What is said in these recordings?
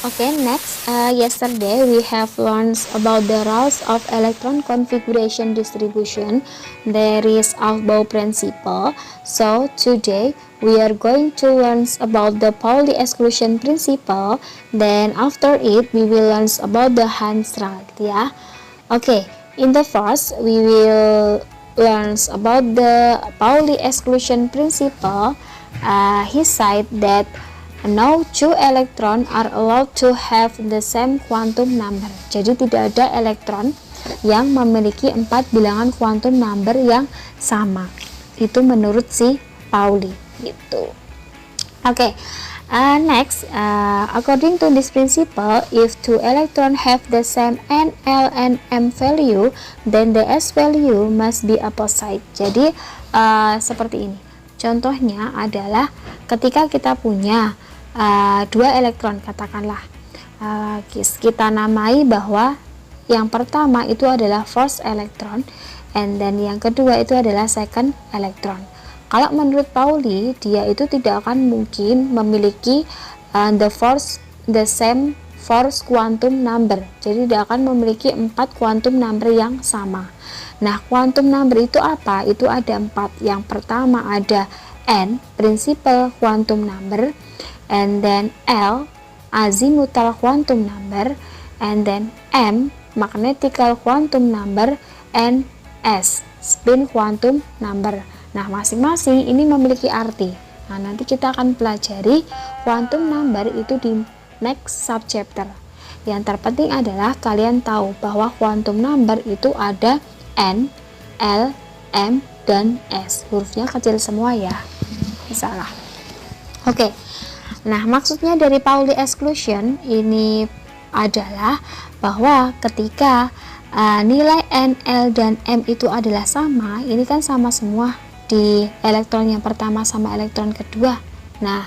Okay, next, yesterday we have learned about the rules of electron configuration distribution. There is Aufbau principle. So today we are going to learn about the Pauli exclusion principle. Then after it we will learn about the Hans rule. Yeah. Okay. In the first we will learn about the Pauli exclusion principle. He said that no two electrons are allowed to have the same quantum number. Jadi tidak ada elektron yang memiliki 4 bilangan quantum number yang sama. Itu menurut si Pauli gitu. Oke. Next, according to this principle, if two electrons have the same n, l, and m value, then the s value must be opposite. Jadi seperti ini. Contohnya adalah ketika kita punya dua elektron, katakanlah kita namai bahwa yang pertama itu adalah first electron, and then yang kedua itu adalah second electron. Kalau menurut Pauli, dia itu tidak akan mungkin memiliki the same first quantum number. Jadi tidak akan memiliki 4 quantum number yang sama. Nah, quantum number itu apa? Itu ada 4. Yang pertama ada n, principal quantum number, and then L, azimuthal quantum number, and then M, magnetical quantum number, and S, spin quantum number. Nah, masing-masing ini memiliki arti. Nah, nanti kita akan pelajari quantum number itu di next subchapter. Yang terpenting adalah kalian tahu bahwa quantum number itu ada N, L, M, dan S. Hurufnya kecil semua ya. Salah. Oke. Nah, maksudnya dari Pauli exclusion ini adalah bahwa ketika nilai N, L, dan M itu adalah sama, ini kan sama semua di elektron yang pertama sama elektron kedua. Nah,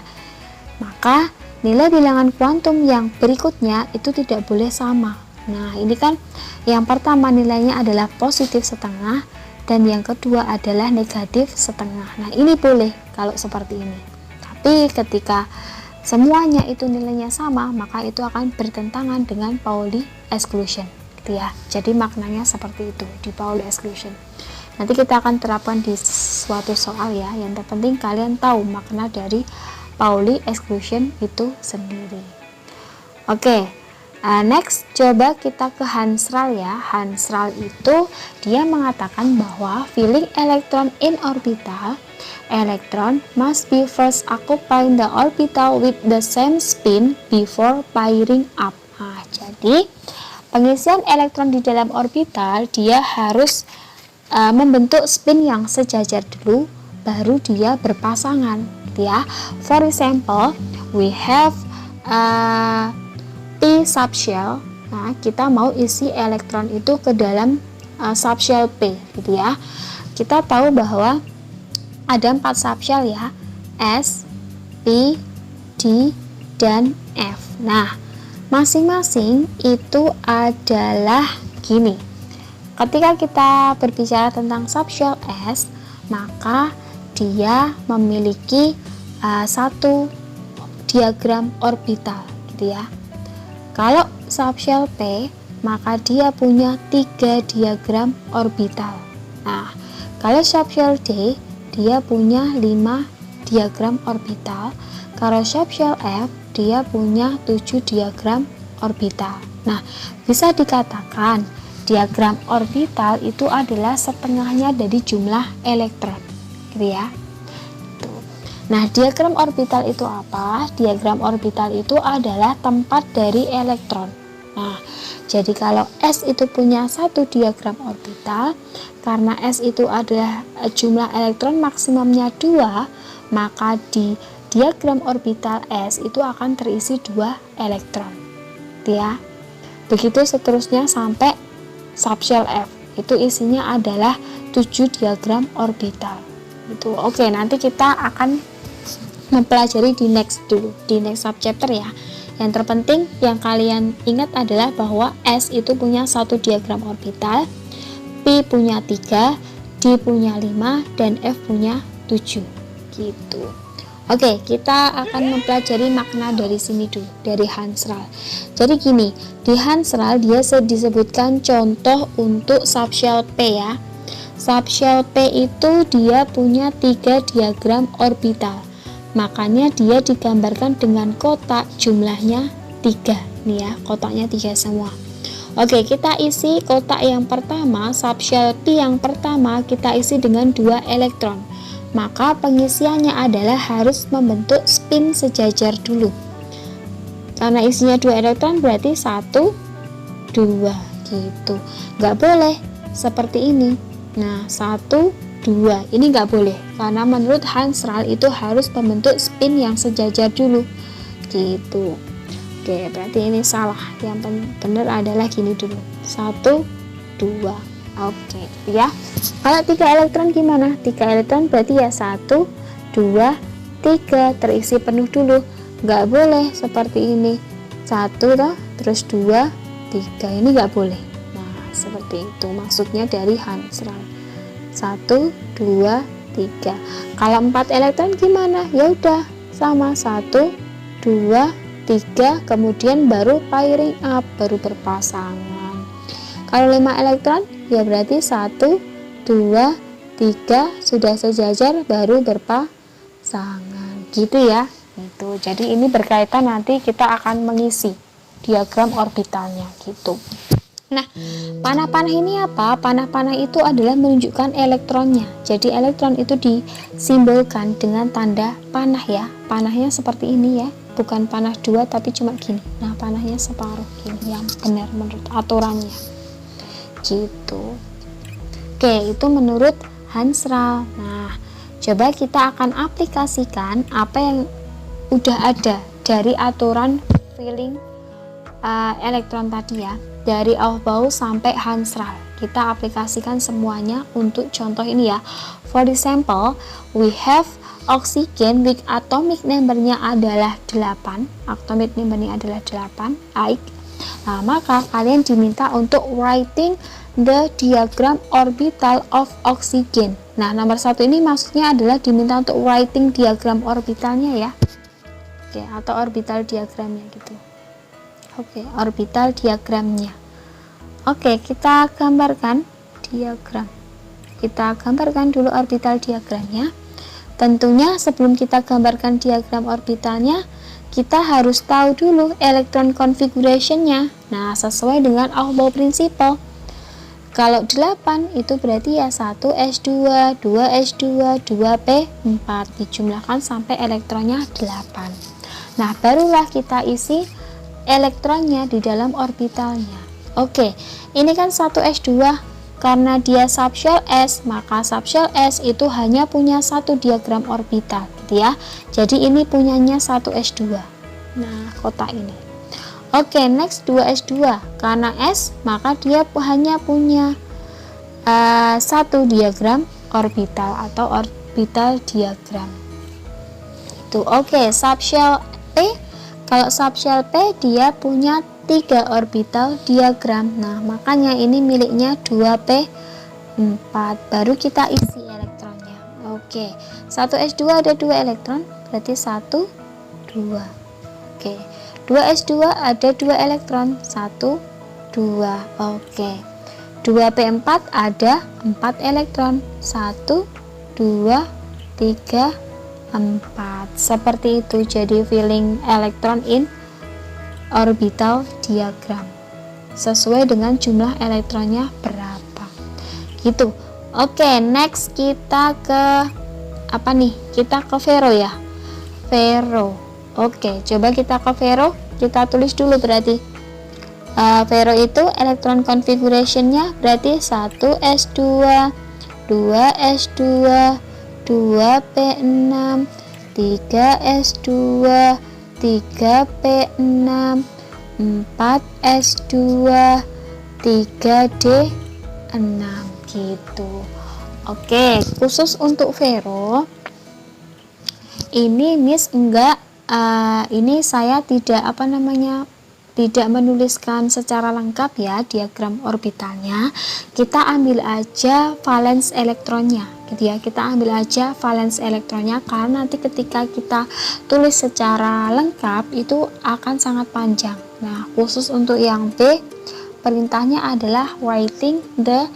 maka nilai bilangan kuantum yang berikutnya itu tidak boleh sama. Nah, ini kan yang pertama nilainya adalah positif setengah, dan yang kedua adalah negatif setengah. Nah, ini boleh kalau seperti ini. Tapi ketika semuanya itu nilainya sama, maka itu akan bertentangan dengan Pauli exclusion, gitu ya. Jadi maknanya seperti itu di Pauli exclusion. Nanti kita akan terapkan di suatu soal ya. Yang terpenting kalian tahu makna dari Pauli exclusion itu sendiri. Oke. Next, coba kita ke Hans rule ya. Hans rule itu dia mengatakan bahwa filling electron in orbital, electron must be first occupying the orbital with the same spin before firing up. Nah, jadi pengisian elektron di dalam orbital dia harus membentuk spin yang sejajar dulu, baru dia berpasangan, gitu ya. For example, we have P subshell. Nah, kita mau isi elektron itu ke dalam subshell P, gitu ya. Kita tahu bahwa ada 4 subshell ya, S, P, D, dan F. Nah, masing-masing itu adalah gini. Ketika kita berbicara tentang subshell S, maka dia memiliki satu diagram orbital, gitu ya. Kalau subshell P, maka dia punya 3 diagram orbital. Nah, kalau subshell D, dia punya 5 diagram orbital. Kalau subshell F, dia punya 7 diagram orbital. Nah, bisa dikatakan diagram orbital itu adalah setengahnya dari jumlah elektron, gitu ya. Nah, diagram orbital itu apa? Diagram orbital itu adalah tempat dari elektron. Nah, jadi kalau S itu punya satu diagram orbital, karena S itu adalah jumlah elektron maksimumnya 2, maka di diagram orbital S itu akan terisi 2 elektron, gitu ya. Begitu seterusnya sampai subshell F, itu isinya adalah 7 diagram orbital. Itu oke, nanti kita akan mempelajari di next dulu, di next subchapter ya. Yang terpenting yang kalian ingat adalah bahwa S itu punya 1 diagram orbital, P punya 3, D punya 5, dan F punya 7 gitu. Oke, kita akan mempelajari makna dari sini dulu, dari Hansral. Jadi gini, di Hansral dia disebutkan contoh untuk subshell P ya. Subshell P itu dia punya 3 diagram orbital. Makanya dia digambarkan dengan kotak jumlahnya 3. Nih ya, kotaknya 3 semua. Oke, kita isi kotak yang pertama, subshell P yang pertama kita isi dengan 2 elektron. Maka pengisiannya adalah harus membentuk spin sejajar dulu. Karena isinya 2 elektron berarti 1, 2 gitu. Nggak boleh seperti ini. Nah, 1, 2 ini nggak boleh. Karena menurut Hansral itu harus membentuk spin yang sejajar dulu. Gitu. Oke, berarti ini salah. Yang benar adalah gini dulu. 1, 2. Oke, ya. Kalau 3 elektron gimana? 3 elektron berarti ya 1, 2, 3 terisi penuh dulu. Nggak boleh seperti ini. 1 toh, terus 2, 3. Ini nggak boleh. Nah, seperti itu maksudnya dari Hansral. 1, 2, 3. Kalau 4 elektron gimana? Ya udah, sama 1, 2, 3, kemudian baru pairing up, baru berpasangan. Kalau 5 elektron ya berarti 1, 2, 3 sudah sejajar baru berpasangan. Gitu ya. Itu. Jadi ini berkaitan, nanti kita akan mengisi diagram orbitalnya gitu. Nah, panah-panah ini apa? Panah-panah itu adalah menunjukkan elektronnya. Jadi elektron itu disimbolkan dengan tanda panah ya. Panahnya seperti ini ya. Bukan panah 2 tapi cuma gini. Nah, panahnya separuh gini yang benar menurut aturannya. Gitu. Oke, itu menurut Hansral. Nah, coba kita akan aplikasikan apa yang udah ada dari aturan filling elektron tadi ya, dari Aufbau sampai Hansral. Kita aplikasikan semuanya untuk contoh ini ya. For example, we have oxygen with atomic number-nya adalah 8. Atomic number-nya adalah 8. Baik. Nah, maka kalian diminta untuk writing the diagram orbital of oxygen. Nah, nomor 1 ini maksudnya adalah diminta untuk writing diagram orbitalnya ya. Oke, atau orbital diagramnya gitu. Oke, orbital diagramnya. Oke, kita gambarkan diagram. Kita gambarkan dulu orbital diagramnya. Tentunya sebelum kita gambarkan diagram orbitalnya, kita harus tahu dulu elektron configuration-nya. Nah, sesuai dengan Aufbau principle. Kalau 8 itu berarti ya 1s2, 2s2, 2p4 dijumlahkan sampai elektronnya 8. Nah, barulah kita isi elektronnya di dalam orbitalnya. Oke, ini kan 1s2. Karena dia subshell S, maka subshell S itu hanya punya satu diagram orbital gitu ya. Jadi ini punyanya 1s2. Nah, kotak ini. Oke, next 2s2. Karena S, maka dia hanya punya satu diagram orbital atau orbital diagram. Itu oke, subshell P. Kalau subshell P dia punya 3 orbital diagram. Nah, makanya ini miliknya 2p4. Baru kita isi elektronnya. Oke, 1s2 ada 2 elektron, berarti 1, 2. Oke, 2s2 ada 2 elektron, 1, 2. Oke, 2p4 ada 4 elektron, 1, 2, 3, 4. Seperti itu. Jadi filling elektron in orbital diagram sesuai dengan jumlah elektronnya berapa gitu. Oke, next kita ke apa nih? Kita ke Fero ya, Fero. Oke, coba kita ke Fero, kita tulis dulu berarti Fero itu elektron configuration-nya berarti 1s2, 2s2, 2p6, 3s2, 3p6, 4s2, 3d6 gitu. Oke, khusus untuk Fero ini Miss enggak ini saya tidak tidak menuliskan secara lengkap ya diagram orbitalnya, kita ambil aja valens elektronnya gitu ya, kita ambil aja valens elektronnya, karena nanti ketika kita tulis secara lengkap itu akan sangat panjang. Nah, khusus untuk yang B, perintahnya adalah writing the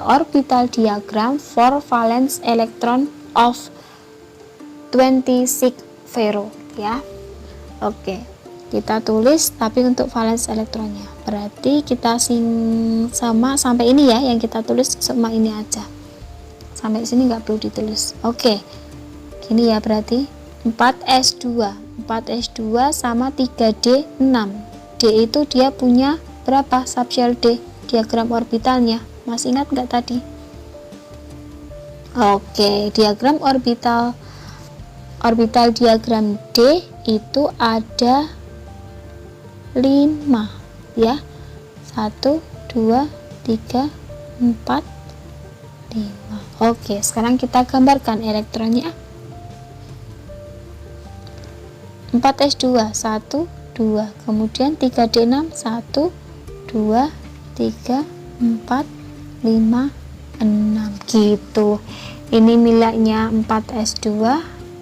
orbital diagram for valence electron of 26 Fero ya. Oke, kita tulis tapi untuk valence elektronnya. Berarti kita sama sampai ini ya, yang kita tulis sama ini aja. Sampai sini nggak perlu ditulis. Oke. Gini ya, berarti 4s2. 4s2 sama 3d6. D itu dia punya berapa subshell D diagram orbitalnya? Masih ingat nggak tadi? Oke, diagram orbital diagram D itu ada 5 ya. 1 2 3 4 5. Oke, sekarang kita gambarkan elektronnya. 4s2 1 2, kemudian 3d6 1 2 3 4 5 6 gitu. Ini miliknya 4s2,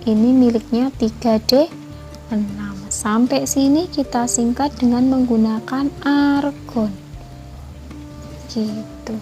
ini miliknya 3d6. Sampai sini kita singkat dengan menggunakan argon gitu.